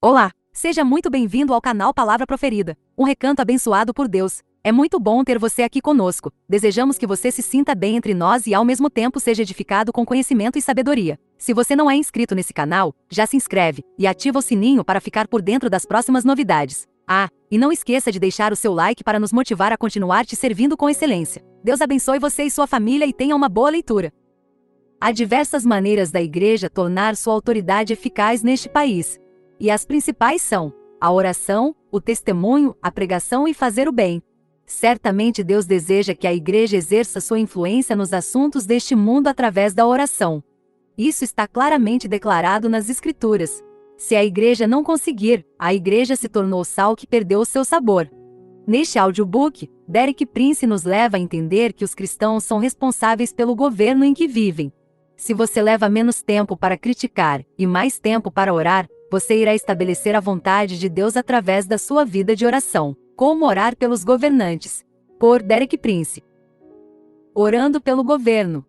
Olá, seja muito bem-vindo ao canal Palavra Proferida, um recanto abençoado por Deus. É muito bom ter você aqui conosco. Desejamos que você se sinta bem entre nós e ao mesmo tempo seja edificado com conhecimento e sabedoria. Se você não é inscrito nesse canal, já se inscreve e ativa o sininho para ficar por dentro das próximas novidades. E não esqueça de deixar o seu like para nos motivar a continuar te servindo com excelência. Deus abençoe você e sua família e tenha uma boa leitura. Há diversas maneiras da Igreja tornar sua autoridade eficaz neste país. E as principais são a oração, o testemunho, a pregação e fazer o bem. Certamente Deus deseja que a Igreja exerça sua influência nos assuntos deste mundo através da oração. Isso está claramente declarado nas Escrituras. Se a Igreja não conseguir, a Igreja se tornou sal que perdeu o seu sabor. Neste audiobook, Derek Prince nos leva a entender que os cristãos são responsáveis pelo governo em que vivem. Se você leva menos tempo para criticar e mais tempo para orar, você irá estabelecer a vontade de Deus através da sua vida de oração. Como orar pelos governantes? Por Derek Prince. Orando pelo governo.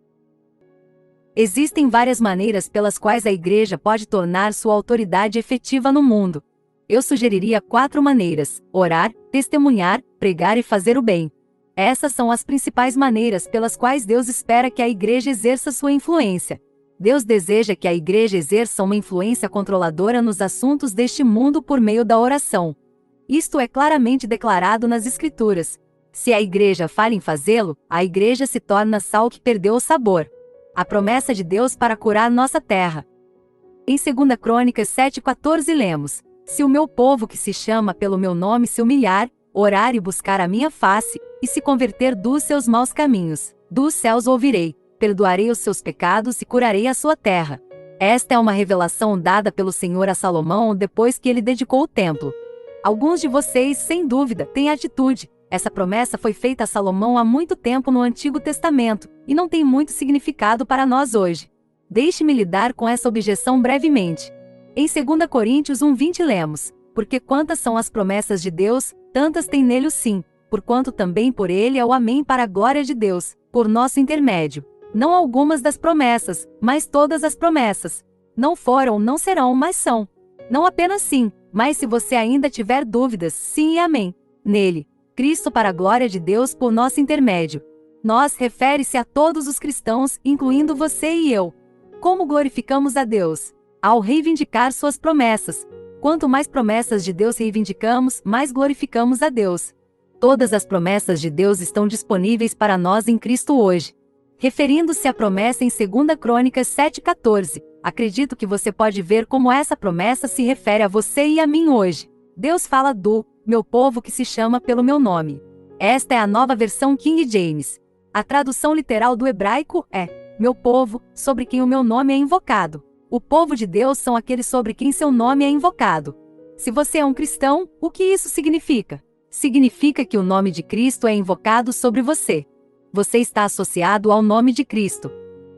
Existem várias maneiras pelas quais a Igreja pode tornar sua autoridade efetiva no mundo. Eu sugeriria 4 maneiras: orar, testemunhar, pregar e fazer o bem. Essas são as principais maneiras pelas quais Deus espera que a Igreja exerça sua influência. Deus deseja que a Igreja exerça uma influência controladora nos assuntos deste mundo por meio da oração. Isto é claramente declarado nas Escrituras. Se a Igreja falha em fazê-lo, a Igreja se torna sal que perdeu o sabor. A promessa de Deus para curar nossa terra. Em 2 Crônicas 7,14 lemos: Se o meu povo que se chama pelo meu nome se humilhar, orar e buscar a minha face, e se converter dos seus maus caminhos, dos céus ouvirei, perdoarei os seus pecados e curarei a sua terra. Esta é uma revelação dada pelo Senhor a Salomão depois que ele dedicou o templo. Alguns de vocês, sem dúvida, têm atitude. Essa promessa foi feita a Salomão há muito tempo no Antigo Testamento, e não tem muito significado para nós hoje. Deixe-me lidar com essa objeção brevemente. Em 2 Coríntios 1:20 lemos: Porque quantas são as promessas de Deus, tantas tem nele o sim, porquanto também por ele é o amém para a glória de Deus, por nosso intermédio. Não algumas das promessas, mas todas as promessas. Não foram, não serão, mas são. Não apenas sim, mas se você ainda tiver dúvidas, sim e amém. Nele, Cristo para a glória de Deus por nosso intermédio. Nós refere-se a todos os cristãos, incluindo você e eu. Como glorificamos a Deus? Ao reivindicar suas promessas. Quanto mais promessas de Deus reivindicamos, mais glorificamos a Deus. Todas as promessas de Deus estão disponíveis para nós em Cristo hoje. Referindo-se à promessa em 2 Crônicas 7,14, acredito que você pode ver como essa promessa se refere a você e a mim hoje. Deus fala do meu povo que se chama pelo meu nome. Esta é a nova versão King James. A tradução literal do hebraico é meu povo, sobre quem o meu nome é invocado. O povo de Deus são aqueles sobre quem seu nome é invocado. Se você é um cristão, o que isso significa? Significa que o nome de Cristo é invocado sobre você. Você está associado ao nome de Cristo.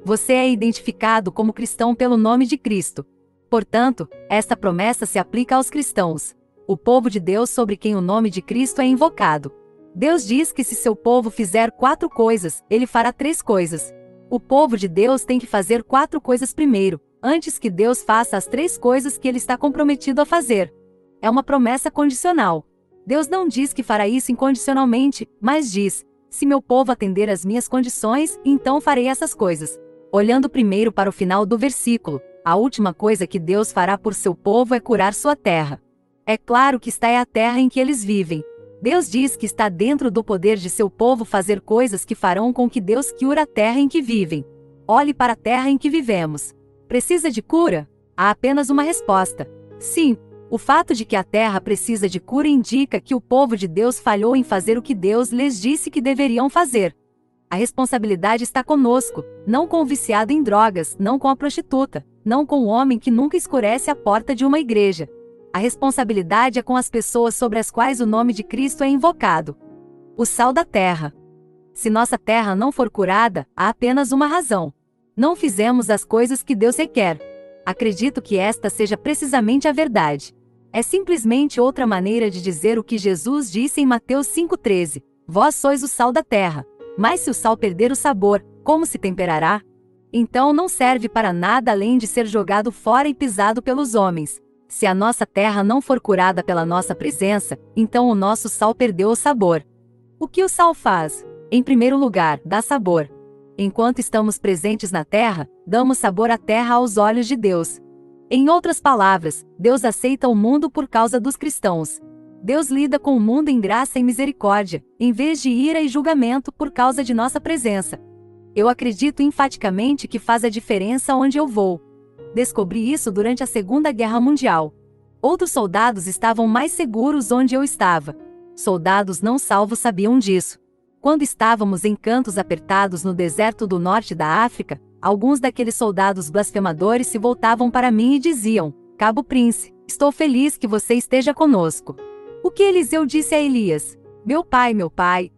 Você é identificado como cristão pelo nome de Cristo. Portanto, esta promessa se aplica aos cristãos. O povo de Deus sobre quem o nome de Cristo é invocado. Deus diz que se seu povo fizer 4 coisas, ele fará 3 coisas. O povo de Deus tem que fazer 4 coisas primeiro, antes que Deus faça as 3 coisas que ele está comprometido a fazer. É uma promessa condicional. Deus não diz que fará isso incondicionalmente, mas diz: se meu povo atender às minhas condições, então farei essas coisas. Olhando primeiro para o final do versículo, a última coisa que Deus fará por seu povo é curar sua terra. É claro que esta é a terra em que eles vivem. Deus diz que está dentro do poder de seu povo fazer coisas que farão com que Deus cure a terra em que vivem. Olhe para a terra em que vivemos. Precisa de cura? Há apenas uma resposta: sim. O fato de que a terra precisa de cura indica que o povo de Deus falhou em fazer o que Deus lhes disse que deveriam fazer. A responsabilidade está conosco, não com o viciado em drogas, não com a prostituta, não com o homem que nunca escurece a porta de uma igreja. A responsabilidade é com as pessoas sobre as quais o nome de Cristo é invocado. O sal da terra. Se nossa terra não for curada, há apenas uma razão: não fizemos as coisas que Deus requer. Acredito que esta seja precisamente a verdade. É simplesmente outra maneira de dizer o que Jesus disse em Mateus 5,13. Vós sois o sal da terra. Mas se o sal perder o sabor, como se temperará? Então não serve para nada além de ser jogado fora e pisado pelos homens. Se a nossa terra não for curada pela nossa presença, então o nosso sal perdeu o sabor. O que o sal faz? Em primeiro lugar, dá sabor. Enquanto estamos presentes na terra, damos sabor à terra aos olhos de Deus. Em outras palavras, Deus aceita o mundo por causa dos cristãos. Deus lida com o mundo em graça e misericórdia, em vez de ira e julgamento por causa de nossa presença. Eu acredito enfaticamente que faz a diferença onde eu vou. Descobri isso durante a Segunda Guerra Mundial. Outros soldados estavam mais seguros onde eu estava. Soldados não salvos sabiam disso. Quando estávamos em cantos apertados no deserto do norte da África, alguns daqueles soldados blasfemadores se voltavam para mim e diziam: Cabo Prince, estou feliz que você esteja conosco. O que Eliseu disse a Elias? Meu pai,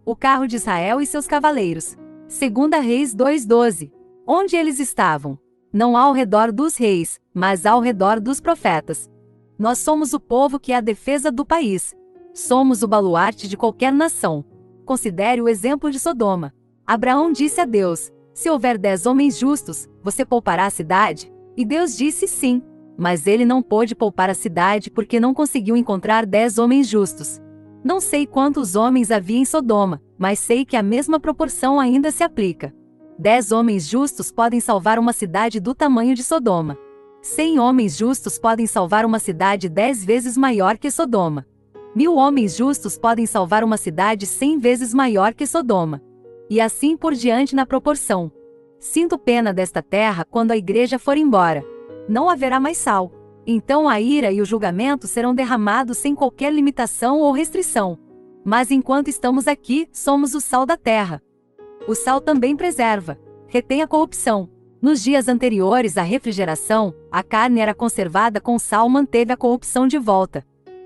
o carro de Israel e seus cavaleiros. 2 Reis 2:12. Onde eles estavam? Não ao redor dos reis, mas ao redor dos profetas. Nós somos o povo que é a defesa do país. Somos o baluarte de qualquer nação. Considere o exemplo de Sodoma. Abraão disse a Deus: se houver 10 homens justos, você poupará a cidade? E Deus disse sim. Mas ele não pôde poupar a cidade porque não conseguiu encontrar 10 homens justos. Não sei quantos homens havia em Sodoma, mas sei que a mesma proporção ainda se aplica. 10 homens justos podem salvar uma cidade do tamanho de Sodoma. 100 homens justos podem salvar uma cidade 10 vezes maior que Sodoma. 1000 homens justos podem salvar uma cidade 100 vezes maior que Sodoma. E assim por diante na proporção. Sinto pena desta terra quando a igreja for embora. Não haverá mais sal. Então a ira e o julgamento serão derramados sem qualquer limitação ou restrição. Mas enquanto estamos aqui, somos o sal da terra. O sal também preserva, retém a corrupção. Nos dias anteriores à refrigeração, a carne era conservada com sal, manteve a corrupção de volta.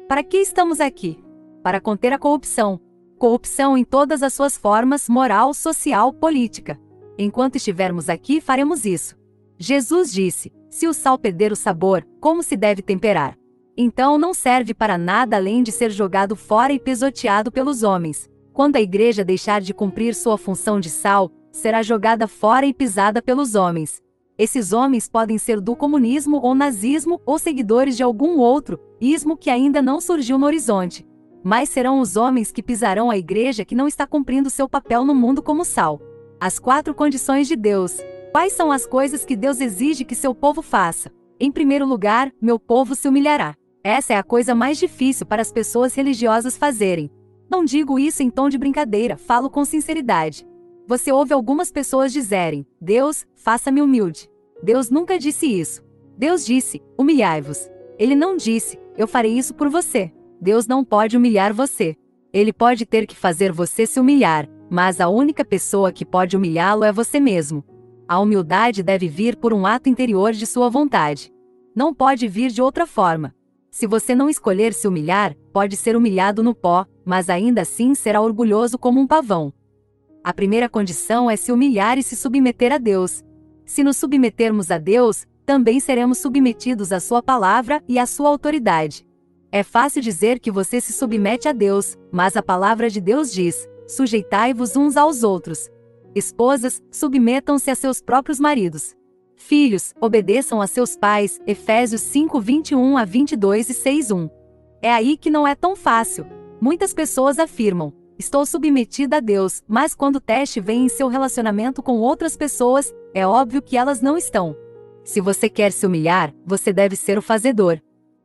Para que estamos aqui? Para conter a corrupção. Corrupção em todas as suas formas, moral, social, política. Enquanto estivermos aqui, faremos isso. Jesus disse: se o sal perder o sabor, como se deve temperar? Então não serve para nada além de ser jogado fora e pisoteado pelos homens. Quando a igreja deixar de cumprir sua função de sal, será jogada fora e pisada pelos homens. Esses homens podem ser do comunismo ou nazismo ou seguidores de algum outro ismo que ainda não surgiu no horizonte. Mas serão os homens que pisarão a igreja que não está cumprindo seu papel no mundo como sal. As 4 condições de Deus. Quais são as coisas que Deus exige que seu povo faça? Em primeiro lugar, meu povo se humilhará. Essa é a coisa mais difícil para as pessoas religiosas fazerem. Não digo isso em tom de brincadeira, falo com sinceridade. Você ouve algumas pessoas dizerem: Deus, faça-me humilde. Deus nunca disse isso. Deus disse: humilhai-vos. Ele não disse: eu farei isso por você. Deus não pode humilhar você. Ele pode ter que fazer você se humilhar, mas a única pessoa que pode humilhá-lo é você mesmo. A humildade deve vir por um ato interior de sua vontade. Não pode vir de outra forma. Se você não escolher se humilhar, pode ser humilhado no pó, mas ainda assim será orgulhoso como um pavão. A primeira condição é se humilhar e se submeter a Deus. Se nos submetermos a Deus, também seremos submetidos à sua palavra e à sua autoridade. É fácil dizer que você se submete a Deus, mas a palavra de Deus diz: sujeitai-vos uns aos outros. Esposas, submetam-se a seus próprios maridos. Filhos, obedeçam a seus pais, Efésios 5:21-22 e 6:1. É aí que não é tão fácil. Muitas pessoas afirmam: estou submetida a Deus, mas quando o teste vem em seu relacionamento com outras pessoas, é óbvio que elas não estão. Se você quer se humilhar, você deve ser o fazedor.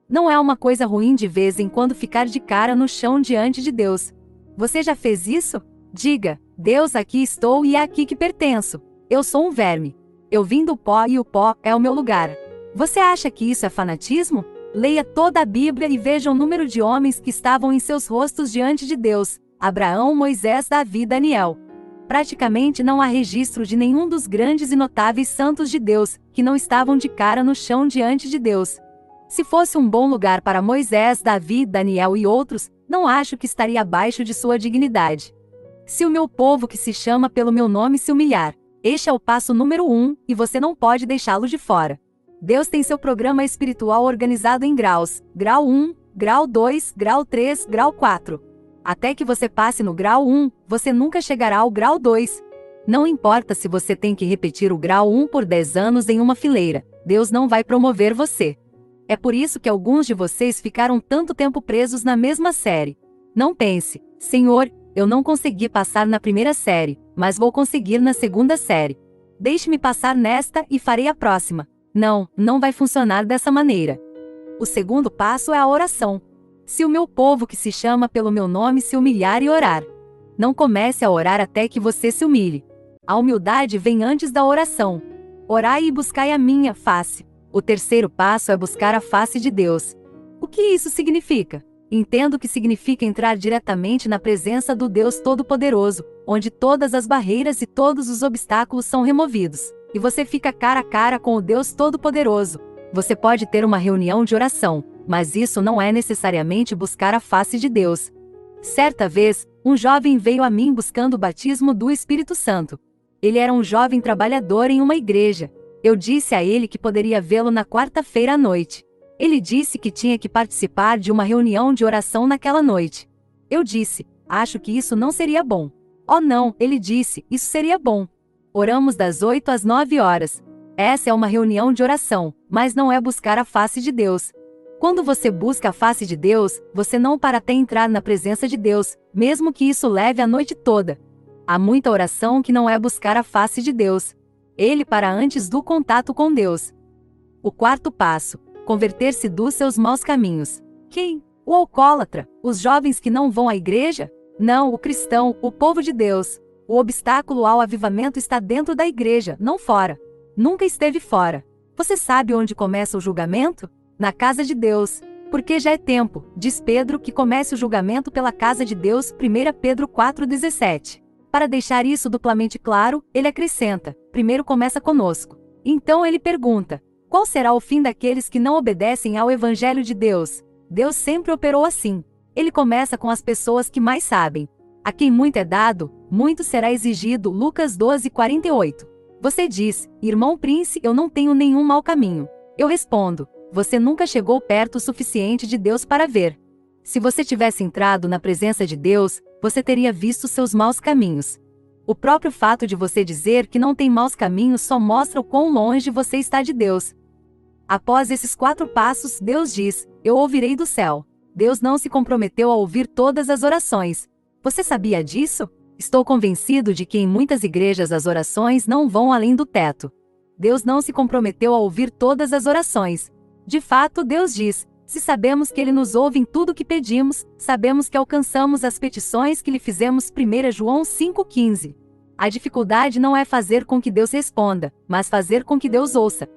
Não é uma coisa ruim de vez em quando ficar de cara no chão diante de Deus. Você já fez isso? Diga: Deus, aqui estou e é aqui que pertenço. Eu sou um verme. Eu vim do pó e o pó é o meu lugar. Você acha que isso é fanatismo? Leia toda a Bíblia e veja o número de homens que estavam em seus rostos diante de Deus: Abraão, Moisés, Davi e Daniel. Praticamente não há registro de nenhum dos grandes e notáveis santos de Deus que não estavam de cara no chão diante de Deus. Se fosse um bom lugar para Moisés, Davi, Daniel e outros, não acho que estaria abaixo de sua dignidade. Se o meu povo que se chama pelo meu nome se humilhar, este é o passo número 1, e você não pode deixá-lo de fora. Deus tem seu programa espiritual organizado em graus: grau 1, grau 2, grau 3, grau 4. Até que você passe no grau 1, você nunca chegará ao grau 2. Não importa se você tem que repetir o grau 1 por 10 anos em uma fileira, Deus não vai promover você. É por isso que alguns de vocês ficaram tanto tempo presos na mesma série. Não pense, Senhor, eu não consegui passar na primeira série, mas vou conseguir na segunda série. Deixe-me passar nesta e farei a próxima. Não, não vai funcionar dessa maneira. O segundo passo é a oração. Se o meu povo que se chama pelo meu nome se humilhar e orar. Não comece a orar até que você se humilhe. A humildade vem antes da oração. Orai e buscai a minha face. O terceiro passo é buscar a face de Deus. O que isso significa? Entendo que significa entrar diretamente na presença do Deus Todo-Poderoso, onde todas as barreiras e todos os obstáculos são removidos, e você fica cara a cara com o Deus Todo-Poderoso. Você pode ter uma reunião de oração, mas isso não é necessariamente buscar a face de Deus. Certa vez, um jovem veio a mim buscando o batismo do Espírito Santo. Ele era um jovem trabalhador em uma igreja. Eu disse a ele que poderia vê-lo na quarta-feira à noite. Ele disse que tinha que participar de uma reunião de oração naquela noite. Eu disse, acho que isso não seria bom. Oh não, ele disse, isso seria bom. Oramos das 8 às 9 horas. Essa é uma reunião de oração, mas não é buscar a face de Deus. Quando você busca a face de Deus, você não para até entrar na presença de Deus, mesmo que isso leve a noite toda. Há muita oração que não é buscar a face de Deus. Ele para antes do contato com Deus. O quarto passo. Converter-se dos seus maus caminhos. Quem? O alcoólatra? Os jovens que não vão à igreja? Não, o cristão, o povo de Deus. O obstáculo ao avivamento está dentro da igreja, não fora. Nunca esteve fora. Você sabe onde começa o julgamento? Na casa de Deus. Porque já é tempo, diz Pedro, que comece o julgamento pela casa de Deus, 1 Pedro 4,17. Para deixar isso duplamente claro, ele acrescenta, primeiro começa conosco. Então ele pergunta, qual será o fim daqueles que não obedecem ao Evangelho de Deus? Deus sempre operou assim. Ele começa com as pessoas que mais sabem. A quem muito é dado, muito será exigido. Lucas 12:48. Você diz, irmão Prince, eu não tenho nenhum mau caminho. Eu respondo, você nunca chegou perto o suficiente de Deus para ver. Se você tivesse entrado na presença de Deus, você teria visto seus maus caminhos. O próprio fato de você dizer que não tem maus caminhos só mostra o quão longe você está de Deus. Após esses 4 passos, Deus diz, eu ouvirei do céu. Deus não se comprometeu a ouvir todas as orações. Você sabia disso? Estou convencido de que em muitas igrejas as orações não vão além do teto. Deus não se comprometeu a ouvir todas as orações. De fato, Deus diz, se sabemos que Ele nos ouve em tudo o que pedimos, sabemos que alcançamos as petições que lhe fizemos. 1 João 5,15. A dificuldade não é fazer com que Deus responda, mas fazer com que Deus ouça.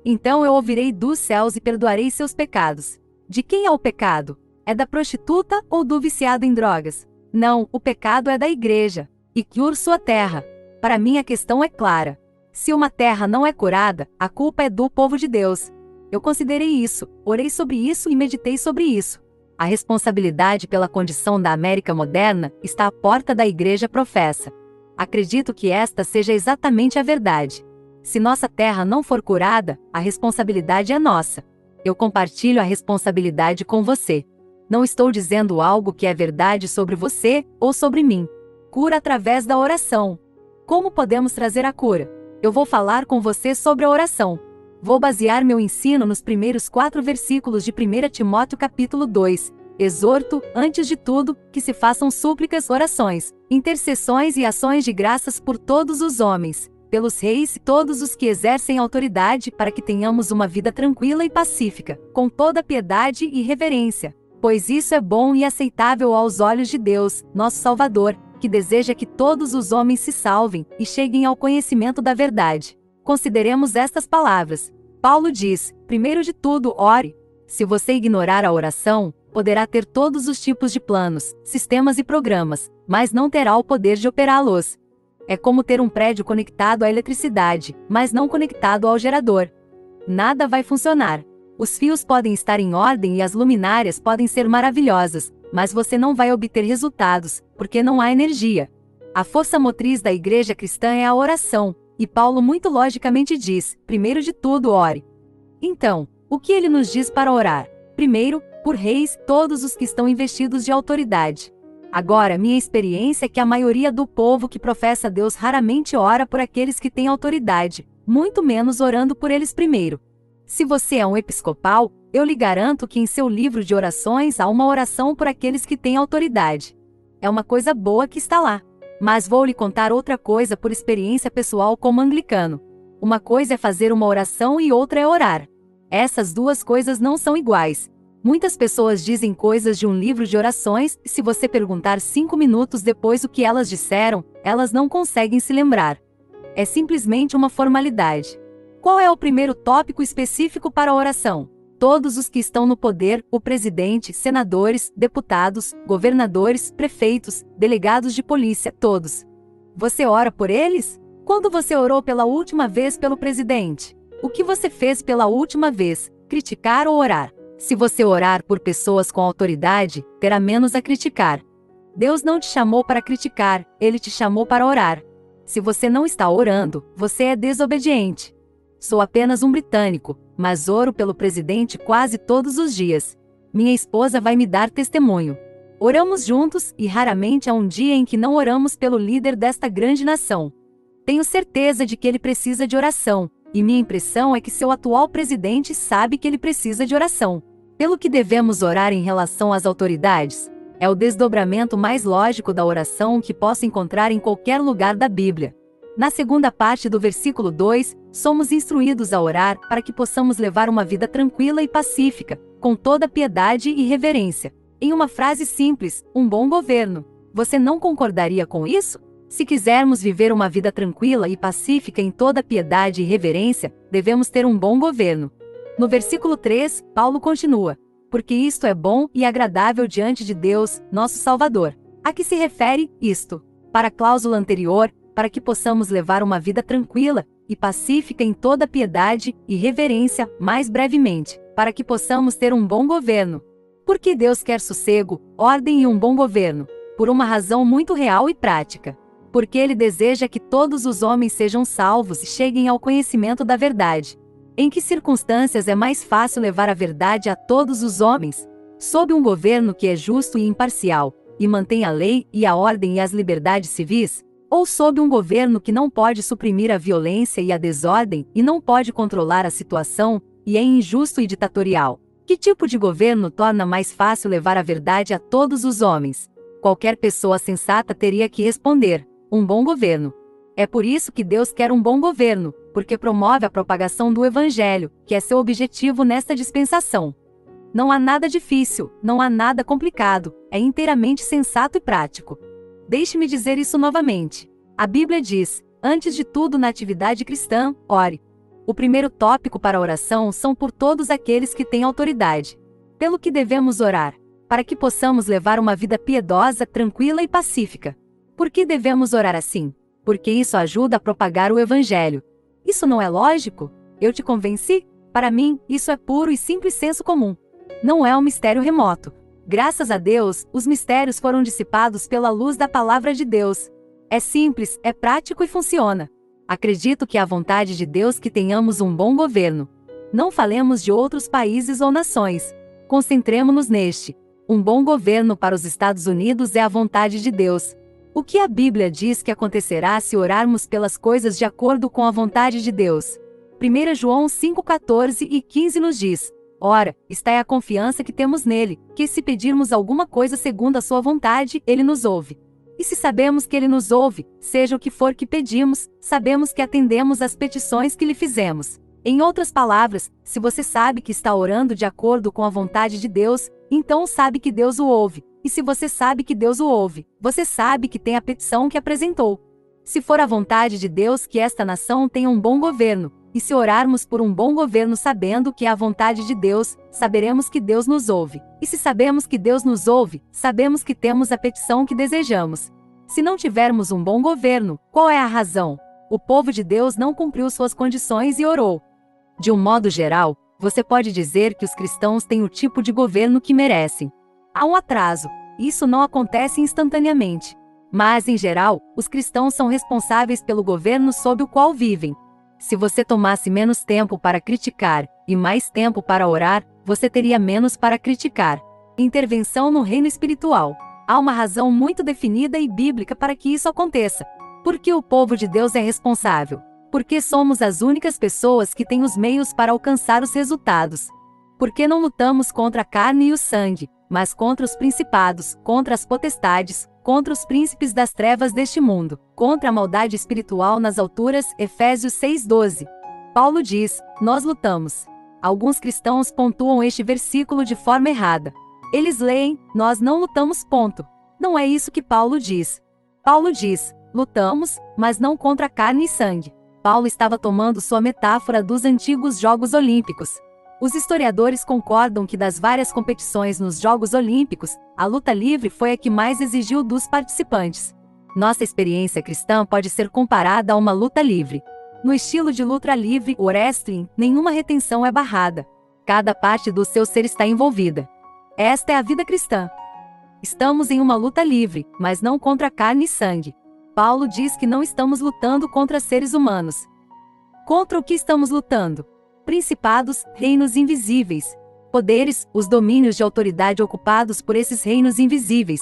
Então eu ouvirei dos céus e perdoarei seus pecados. De quem é o pecado? É da prostituta ou do viciado em drogas? Não, o pecado é da igreja. E cure sua terra. Para mim a questão é clara. Se uma terra não é curada, a culpa é do povo de Deus. Eu considerei isso, orei sobre isso e meditei sobre isso. A responsabilidade pela condição da América moderna está à porta da igreja professa. Acredito que esta seja exatamente a verdade. Se nossa terra não for curada, a responsabilidade é nossa. Eu compartilho a responsabilidade com você. Não estou dizendo algo que é verdade sobre você ou sobre mim. Cura através da oração. Como podemos trazer a cura? Eu vou falar com você sobre a oração. Vou basear meu ensino nos primeiros 4 versículos de 1 Timóteo capítulo 2. Exorto, antes de tudo, que se façam súplicas, orações, intercessões e ações de graças por todos os homens, pelos reis e todos os que exercem autoridade, para que tenhamos uma vida tranquila e pacífica, com toda piedade e reverência. Pois isso é bom e aceitável aos olhos de Deus, nosso Salvador, que deseja que todos os homens se salvem e cheguem ao conhecimento da verdade. Consideremos estas palavras. Paulo diz, primeiro de tudo, ore. Se você ignorar a oração, poderá ter todos os tipos de planos, sistemas e programas, mas não terá o poder de operá-los. É como ter um prédio conectado à eletricidade, mas não conectado ao gerador. Nada vai funcionar. Os fios podem estar em ordem e as luminárias podem ser maravilhosas, mas você não vai obter resultados, porque não há energia. A força motriz da igreja cristã é a oração, e Paulo muito logicamente diz, primeiro de tudo, ore. Então, o que ele nos diz para orar? Primeiro, por reis, todos os que estão investidos de autoridade. Agora, minha experiência é que a maioria do povo que professa Deus raramente ora por aqueles que têm autoridade, muito menos orando por eles primeiro. Se você é um episcopal, Eu lhe garanto que em seu livro de orações há uma oração por aqueles que têm autoridade. É uma coisa boa que está lá. Mas vou lhe contar outra coisa por experiência pessoal como anglicano. Uma coisa é fazer uma oração e outra é orar. Essas duas coisas não são iguais. Muitas pessoas dizem coisas de um livro de orações e se você perguntar 5 minutos depois o que elas disseram, elas não conseguem se lembrar. É simplesmente uma formalidade. Qual é o primeiro tópico específico para a oração? Todos os que estão no poder, o presidente, senadores, deputados, governadores, prefeitos, delegados de polícia, todos. Você ora por eles? Quando você orou pela última vez pelo presidente? O que você fez pela última vez? Criticar ou orar? Se você orar por pessoas com autoridade, terá menos a criticar. Deus não te chamou para criticar, Ele te chamou para orar. Se você não está orando, você é desobediente. Sou apenas um britânico, mas oro pelo presidente quase todos os dias. Minha esposa vai me dar testemunho. Oramos juntos e raramente há um dia em que não oramos pelo líder desta grande nação. Tenho certeza de que ele precisa de oração, e minha impressão é que seu atual presidente sabe que ele precisa de oração. Pelo que devemos orar em relação às autoridades? É o desdobramento mais lógico da oração que posso encontrar em qualquer lugar da Bíblia. Na segunda parte do versículo 2, somos instruídos a orar para que possamos levar uma vida tranquila e pacífica, com toda piedade e reverência. Em uma frase simples, um bom governo. Você não concordaria com isso? Se quisermos viver uma vida tranquila e pacífica em toda piedade e reverência, devemos ter um bom governo. No versículo 3, Paulo continua: porque isto é bom e agradável diante de Deus, nosso Salvador. A que se refere isto? Para a cláusula anterior, para que possamos levar uma vida tranquila e pacífica em toda piedade e reverência, mais brevemente, para que possamos ter um bom governo. Por que Deus quer sossego, ordem e um bom governo? Por uma razão muito real e prática. Porque Ele deseja que todos os homens sejam salvos e cheguem ao conhecimento da verdade. Em que circunstâncias é mais fácil levar a verdade a todos os homens? Sob um governo que é justo e imparcial, e mantém a lei e a ordem e as liberdades civis? Ou sob um governo que não pode suprimir a violência e a desordem, e não pode controlar a situação, e é injusto e ditatorial? Que tipo de governo torna mais fácil levar a verdade a todos os homens? Qualquer pessoa sensata teria que responder: um bom governo. É por isso que Deus quer um bom governo, porque promove a propagação do Evangelho, que é seu objetivo nesta dispensação. Não há nada difícil, não há nada complicado, é inteiramente sensato e prático. Deixe-me dizer isso novamente. A Bíblia diz: antes de tudo na atividade cristã, ore. O primeiro tópico para a oração são por todos aqueles que têm autoridade. Pelo que devemos orar? Para que possamos levar uma vida piedosa, tranquila e pacífica. Por que devemos orar assim? Porque isso ajuda a propagar o Evangelho. Isso não é lógico? Eu te convenci? Para mim, isso é puro e simples senso comum. Não é um mistério remoto. Graças a Deus, os mistérios foram dissipados pela luz da Palavra de Deus. É simples, é prático e funciona. Acredito que é a vontade de Deus que tenhamos um bom governo. Não falemos de outros países ou nações. Concentremo-nos neste. Um bom governo para os Estados Unidos é a vontade de Deus. O que a Bíblia diz que acontecerá se orarmos pelas coisas de acordo com a vontade de Deus? 1 João 5,14 e 15 nos diz: ora, esta é a confiança que temos nele, que se pedirmos alguma coisa segundo a sua vontade, ele nos ouve. E se sabemos que ele nos ouve, seja o que for que pedimos, sabemos que atendemos às petições que lhe fizemos. Em outras palavras, se você sabe que está orando de acordo com a vontade de Deus, então sabe que Deus o ouve. E se você sabe que Deus o ouve, você sabe que tem a petição que apresentou. Se for a vontade de Deus que esta nação tenha um bom governo, e se orarmos por um bom governo sabendo que é a vontade de Deus, saberemos que Deus nos ouve. E se sabemos que Deus nos ouve, sabemos que temos a petição que desejamos. Se não tivermos um bom governo, qual é a razão? O povo de Deus não cumpriu suas condições e orou. De um modo geral, você pode dizer que os cristãos têm o tipo de governo que merecem. Há um atraso. Isso não acontece instantaneamente. Mas, em geral, os cristãos são responsáveis pelo governo sob o qual vivem. Se você tomasse menos tempo para criticar e mais tempo para orar, você teria menos para criticar. Intervenção no reino espiritual. Há uma razão muito definida e bíblica para que isso aconteça. Por que o povo de Deus é responsável? Porque somos as únicas pessoas que têm os meios para alcançar os resultados. Porque não lutamos contra a carne e o sangue, mas contra os principados, contra as potestades, contra os príncipes das trevas deste mundo, contra a maldade espiritual nas alturas. Efésios 6:12. Paulo diz: nós lutamos. Alguns cristãos pontuam este versículo de forma errada. Eles leem: nós não lutamos. Não é isso que Paulo diz. Paulo diz: lutamos, mas não contra carne e sangue. Paulo estava tomando sua metáfora dos antigos Jogos Olímpicos. Os historiadores concordam que das várias competições nos Jogos Olímpicos, a luta livre foi a que mais exigiu dos participantes. Nossa experiência cristã pode ser comparada a uma luta livre. No estilo de luta livre, o wrestling, nenhuma retenção é barrada. Cada parte do seu ser está envolvida. Esta é a vida cristã. Estamos em uma luta livre, mas não contra carne e sangue. Paulo diz que não estamos lutando contra seres humanos. Contra o que estamos lutando? Principados, reinos invisíveis. Poderes, os domínios de autoridade ocupados por esses reinos invisíveis.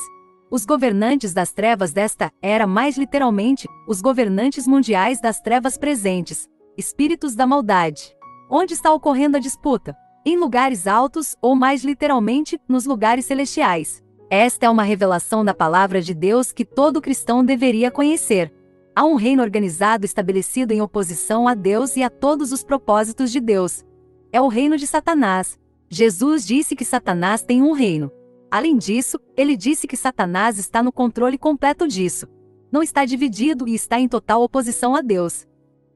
Os governantes das trevas desta era, mais literalmente, os governantes mundiais das trevas presentes. Espíritos da maldade. Onde está ocorrendo a disputa? Em lugares altos, ou mais literalmente, nos lugares celestiais. Esta é uma revelação da palavra de Deus que todo cristão deveria conhecer. Há um reino organizado estabelecido em oposição a Deus e a todos os propósitos de Deus. É o reino de Satanás. Jesus disse que Satanás tem um reino. Além disso, ele disse que Satanás está no controle completo disso. Não está dividido e está em total oposição a Deus.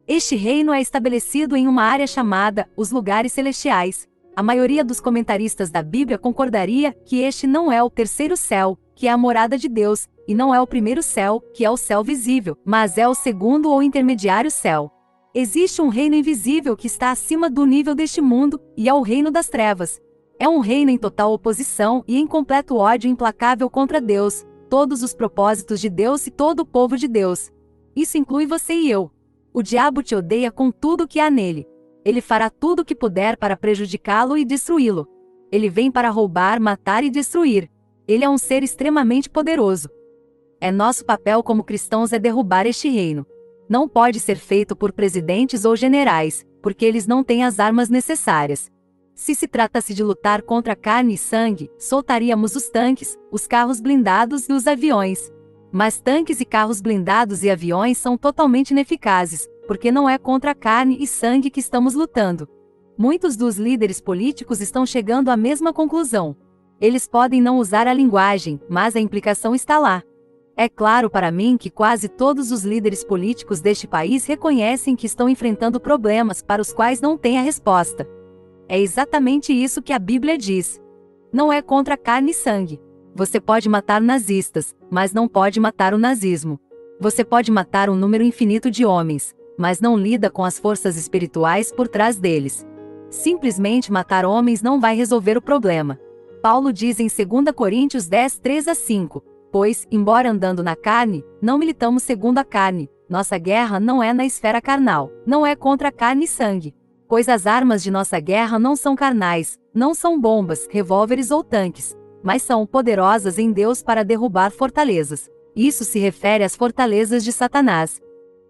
Este reino é estabelecido em uma área chamada os lugares celestiais. A maioria dos comentaristas da Bíblia concordaria que este não é o terceiro céu, que é a morada de Deus, e não é o primeiro céu, que é o céu visível, mas é o segundo ou intermediário céu. Existe um reino invisível que está acima do nível deste mundo, e é o reino das trevas. É um reino em total oposição e em completo ódio implacável contra Deus, todos os propósitos de Deus e todo o povo de Deus. Isso inclui você e eu. O diabo te odeia com tudo o que há nele. Ele fará tudo o que puder para prejudicá-lo e destruí-lo. Ele vem para roubar, matar e destruir. Ele é um ser extremamente poderoso. É nosso papel como cristãos é derrubar este reino. Não pode ser feito por presidentes ou generais, porque eles não têm as armas necessárias. Se tratasse de lutar contra carne e sangue, soltaríamos os tanques, os carros blindados e os aviões. Mas tanques e carros blindados e aviões são totalmente ineficazes, porque não é contra a carne e sangue que estamos lutando. Muitos dos líderes políticos estão chegando à mesma conclusão. Eles podem não usar a linguagem, mas a implicação está lá. É claro para mim que quase todos os líderes políticos deste país reconhecem que estão enfrentando problemas para os quais não têm a resposta. É exatamente isso que a Bíblia diz. Não é contra carne e sangue. Você pode matar nazistas, mas não pode matar o nazismo. Você pode matar um número infinito de homens, mas não lida com as forças espirituais por trás deles. Simplesmente matar homens não vai resolver o problema. Paulo diz em 2 Coríntios 10, 3-5, pois, embora andando na carne, não militamos segundo a carne, nossa guerra não é na esfera carnal, não é contra carne e sangue. Pois as armas de nossa guerra não são carnais, não são bombas, revólveres ou tanques, mas são poderosas em Deus para derrubar fortalezas. Isso se refere às fortalezas de Satanás.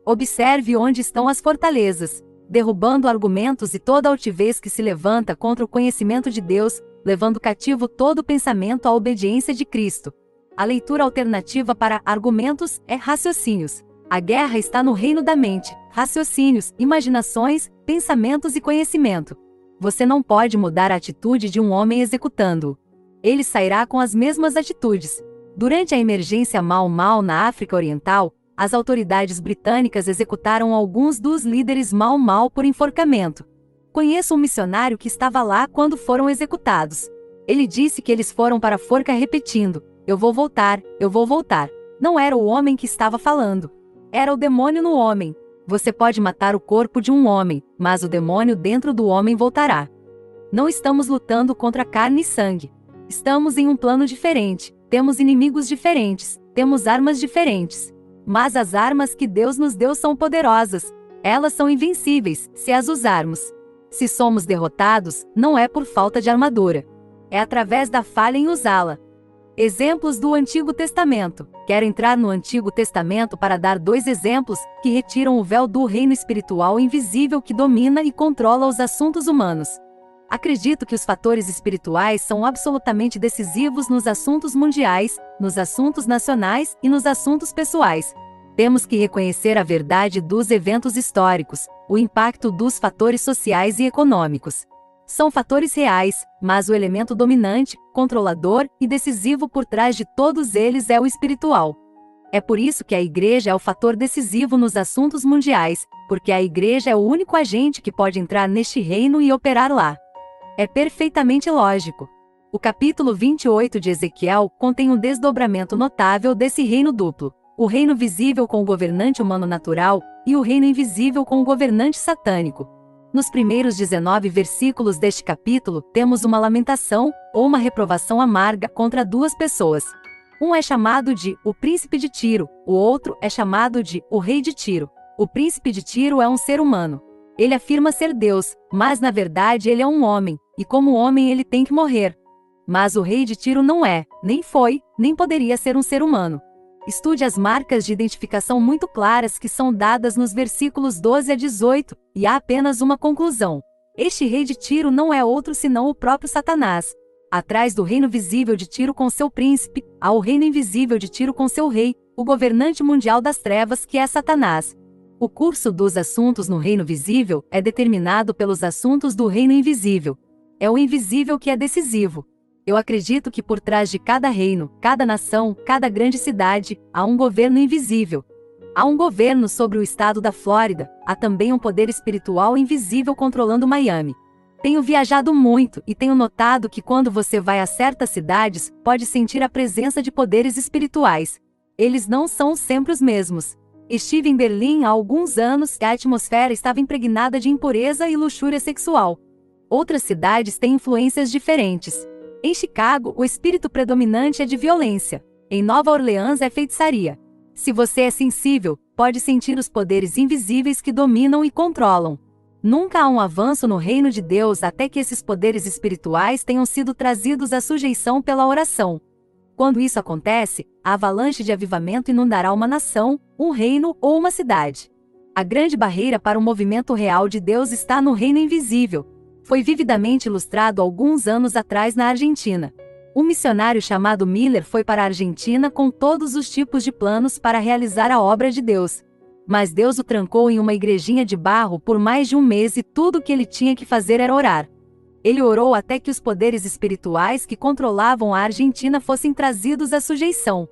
Observe onde estão as fortalezas, derrubando argumentos e toda altivez que se levanta contra o conhecimento de Deus, levando cativo todo pensamento à obediência de Cristo. A leitura alternativa para argumentos é raciocínios. A guerra está no reino da mente, raciocínios, imaginações, pensamentos e conhecimento. Você não pode mudar a atitude de um homem executando-o. Ele sairá com as mesmas atitudes. Durante a emergência Mau-Mau na África Oriental, as autoridades britânicas executaram alguns dos líderes Mau-Mau por enforcamento. Conheço um missionário que estava lá quando foram executados. Ele disse que eles foram para a forca repetindo: eu vou voltar, eu vou voltar. Não era o homem que estava falando. Era o demônio no homem. Você pode matar o corpo de um homem, mas o demônio dentro do homem voltará. Não estamos lutando contra carne e sangue. Estamos em um plano diferente, temos inimigos diferentes, temos armas diferentes. Mas as armas que Deus nos deu são poderosas. Elas são invencíveis, se as usarmos. Se somos derrotados, não é por falta de armadura. É através da falha em usá-la. Exemplos do Antigo Testamento. Quero entrar no Antigo Testamento para dar 2 exemplos que retiram o véu do reino espiritual invisível que domina e controla os assuntos humanos. Acredito que os fatores espirituais são absolutamente decisivos nos assuntos mundiais, nos assuntos nacionais e nos assuntos pessoais. Temos que reconhecer a verdade dos eventos históricos, o impacto dos fatores sociais e econômicos. São fatores reais, mas o elemento dominante, controlador e decisivo por trás de todos eles é o espiritual. É por isso que a Igreja é o fator decisivo nos assuntos mundiais, porque a Igreja é o único agente que pode entrar neste reino e operar lá. É perfeitamente lógico. O capítulo 28 de Ezequiel contém um desdobramento notável desse reino duplo: o reino visível com o governante humano natural e o reino invisível com o governante satânico. Nos primeiros 19 versículos deste capítulo, temos uma lamentação, ou uma reprovação amarga, contra duas pessoas. Um é chamado de o príncipe de Tiro, o outro é chamado de o rei de Tiro. O príncipe de Tiro é um ser humano. Ele afirma ser Deus, mas na verdade ele é um homem, e como homem ele tem que morrer. Mas o rei de Tiro não é, nem foi, nem poderia ser um ser humano. Estude as marcas de identificação muito claras que são dadas nos versículos 12 a 18, e há apenas uma conclusão. Este rei de Tiro não é outro senão o próprio Satanás. Atrás do reino visível de Tiro com seu príncipe, há o reino invisível de Tiro com seu rei, o governante mundial das trevas que é Satanás. O curso dos assuntos no reino visível é determinado pelos assuntos do reino invisível. É o invisível que é decisivo. Eu acredito que por trás de cada reino, cada nação, cada grande cidade, há um governo invisível. Há um governo sobre o estado da Flórida, há também um poder espiritual invisível controlando Miami. Tenho viajado muito e tenho notado que quando você vai a certas cidades, pode sentir a presença de poderes espirituais. Eles não são sempre os mesmos. Estive em Berlim há alguns anos e a atmosfera estava impregnada de impureza e luxúria sexual. Outras cidades têm influências diferentes. Em Chicago, o espírito predominante é de violência. Em Nova Orleans é feitiçaria. Se você é sensível, pode sentir os poderes invisíveis que dominam e controlam. Nunca há um avanço no reino de Deus até que esses poderes espirituais tenham sido trazidos à sujeição pela oração. Quando isso acontece, a avalanche de avivamento inundará uma nação, um reino ou uma cidade. A grande barreira para o movimento real de Deus está no reino invisível. Foi vividamente ilustrado alguns anos atrás na Argentina. Um missionário chamado Miller foi para a Argentina com todos os tipos de planos para realizar a obra de Deus. Mas Deus o trancou em uma igrejinha de barro por mais de um mês e tudo o que ele tinha que fazer era orar. Ele orou até que os poderes espirituais que controlavam a Argentina fossem trazidos à sujeição.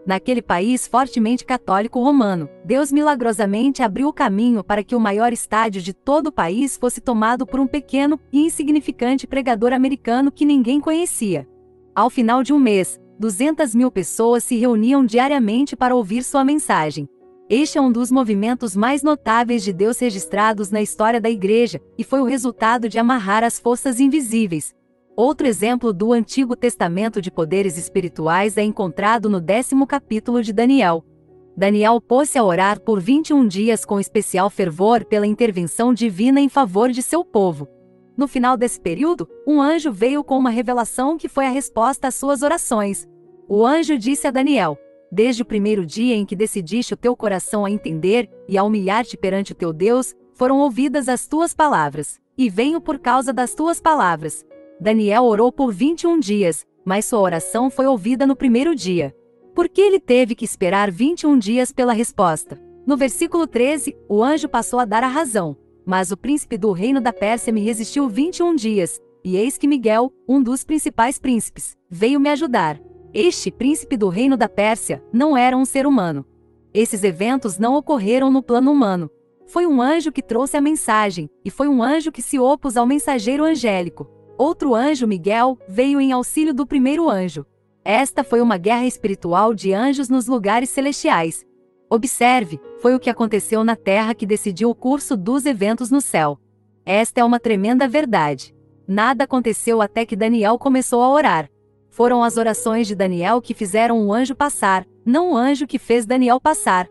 Naquele país fortemente católico romano, Deus milagrosamente abriu o caminho para que o maior estádio de todo o país fosse tomado por um pequeno e insignificante pregador americano que ninguém conhecia. Ao final de um mês, 200.000 pessoas se reuniam diariamente para ouvir sua mensagem. Este é um dos movimentos mais notáveis de Deus registrados na história da Igreja, e foi o resultado de amarrar as forças invisíveis. Outro exemplo do Antigo Testamento de poderes espirituais é encontrado no 10º capítulo de Daniel. Daniel pôs-se a orar por 21 dias com especial fervor pela intervenção divina em favor de seu povo. No final desse período, um anjo veio com uma revelação que foi a resposta às suas orações. O anjo disse a Daniel: desde o primeiro dia em que decidiste o teu coração a entender e a humilhar-te perante o teu Deus, foram ouvidas as tuas palavras, e venho por causa das tuas palavras. Daniel orou por 21 dias, mas sua oração foi ouvida no primeiro dia. Por que ele teve que esperar 21 dias pela resposta? No versículo 13, o anjo passou a dar a razão. Mas o príncipe do reino da Pérsia me resistiu 21 dias, e eis que Miguel, um dos principais príncipes, veio me ajudar. Este príncipe do reino da Pérsia não era um ser humano. Esses eventos não ocorreram no plano humano. Foi um anjo que trouxe a mensagem, e foi um anjo que se opôs ao mensageiro angélico. Outro anjo, Miguel, veio em auxílio do primeiro anjo. Esta foi uma guerra espiritual de anjos nos lugares celestiais. Observe, foi o que aconteceu na terra que decidiu o curso dos eventos no céu. Esta é uma tremenda verdade. Nada aconteceu até que Daniel começou a orar. Foram as orações de Daniel que fizeram o anjo passar, não o anjo que fez Daniel passar.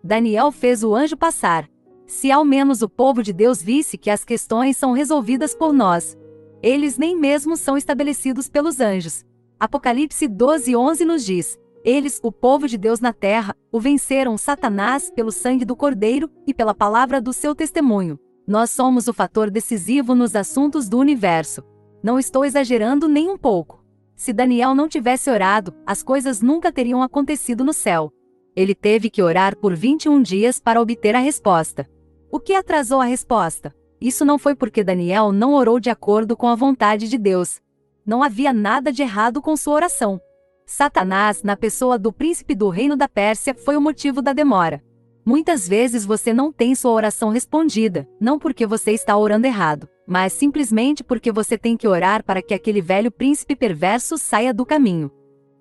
Daniel fez o anjo passar. Se ao menos o povo de Deus visse que as questões são resolvidas por nós. Eles nem mesmo são estabelecidos pelos anjos. Apocalipse 12:11 nos diz: eles, o povo de Deus na terra, o venceram Satanás pelo sangue do Cordeiro e pela palavra do seu testemunho. Nós somos o fator decisivo nos assuntos do universo. Não estou exagerando nem um pouco. Se Daniel não tivesse orado, as coisas nunca teriam acontecido no céu. Ele teve que orar por 21 dias para obter a resposta. O que atrasou a resposta? Isso não foi porque Daniel não orou de acordo com a vontade de Deus. Não havia nada de errado com sua oração. Satanás, na pessoa do príncipe do reino da Pérsia, foi o motivo da demora. Muitas vezes você não tem sua oração respondida, não porque você está orando errado, mas simplesmente porque você tem que orar para que aquele velho príncipe perverso saia do caminho.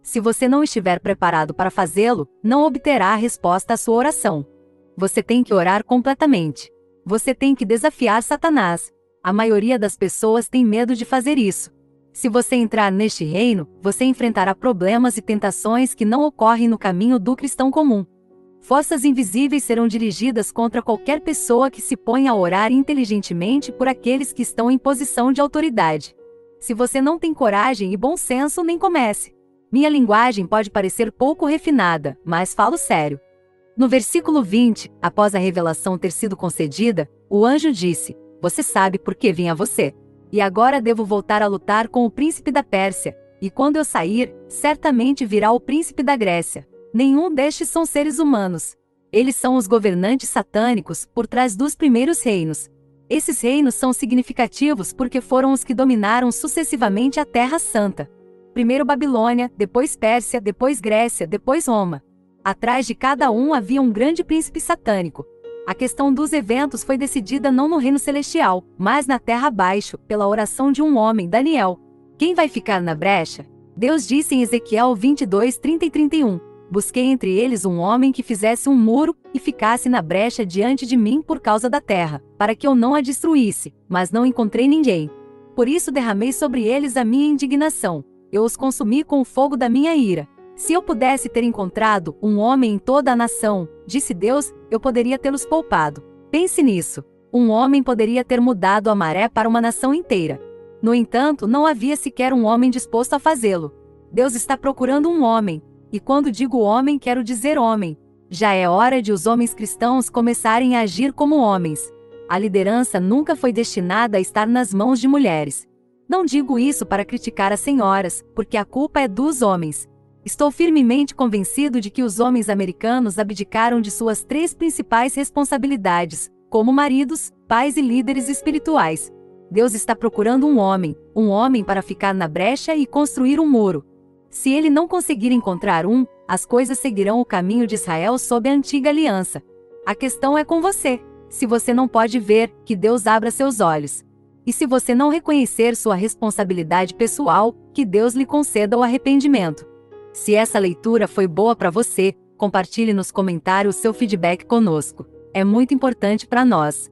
Se você não estiver preparado para fazê-lo, não obterá a resposta à sua oração. Você tem que orar completamente. Você tem que desafiar Satanás. A maioria das pessoas tem medo de fazer isso. Se você entrar neste reino, você enfrentará problemas e tentações que não ocorrem no caminho do cristão comum. Forças invisíveis serão dirigidas contra qualquer pessoa que se ponha a orar inteligentemente por aqueles que estão em posição de autoridade. Se você não tem coragem e bom senso, nem comece. Minha linguagem pode parecer pouco refinada, mas falo sério. No versículo 20, após a revelação ter sido concedida, o anjo disse: "Você sabe por que vim a você. E agora devo voltar a lutar com o príncipe da Pérsia, e quando eu sair, certamente virá o príncipe da Grécia. Nenhum destes são seres humanos. Eles são os governantes satânicos por trás dos primeiros reinos. Esses reinos são significativos porque foram os que dominaram sucessivamente a Terra Santa. Primeiro Babilônia, depois Pérsia, depois Grécia, depois Roma. Atrás de cada um havia um grande príncipe satânico. A questão dos eventos foi decidida não no reino celestial, mas na terra abaixo, pela oração de um homem, Daniel. Quem vai ficar na brecha? Deus disse em Ezequiel 22, 30 e 31. Busquei entre eles um homem que fizesse um muro e ficasse na brecha diante de mim por causa da terra, para que eu não a destruísse, mas não encontrei ninguém. Por isso derramei sobre eles a minha indignação. Eu os consumi com o fogo da minha ira. Se eu pudesse ter encontrado um homem em toda a nação, disse Deus, eu poderia tê-los poupado. Pense nisso. Um homem poderia ter mudado a maré para uma nação inteira. No entanto, não havia sequer um homem disposto a fazê-lo. Deus está procurando um homem. E quando digo homem, quero dizer homem. Já é hora de os homens cristãos começarem a agir como homens. A liderança nunca foi destinada a estar nas mãos de mulheres. Não digo isso para criticar as senhoras, porque a culpa é dos homens. Estou firmemente convencido de que os homens americanos abdicaram de suas 3 principais responsabilidades, como maridos, pais e líderes espirituais. Deus está procurando um homem para ficar na brecha e construir um muro. Se ele não conseguir encontrar as coisas seguirão o caminho de Israel sob a antiga aliança. A questão é com você. Se você não pode ver, que Deus abra seus olhos. E se você não reconhecer sua responsabilidade pessoal, que Deus lhe conceda o arrependimento. Se essa leitura foi boa para você, compartilhe nos comentários seu feedback conosco. É muito importante para nós.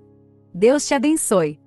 Deus te abençoe.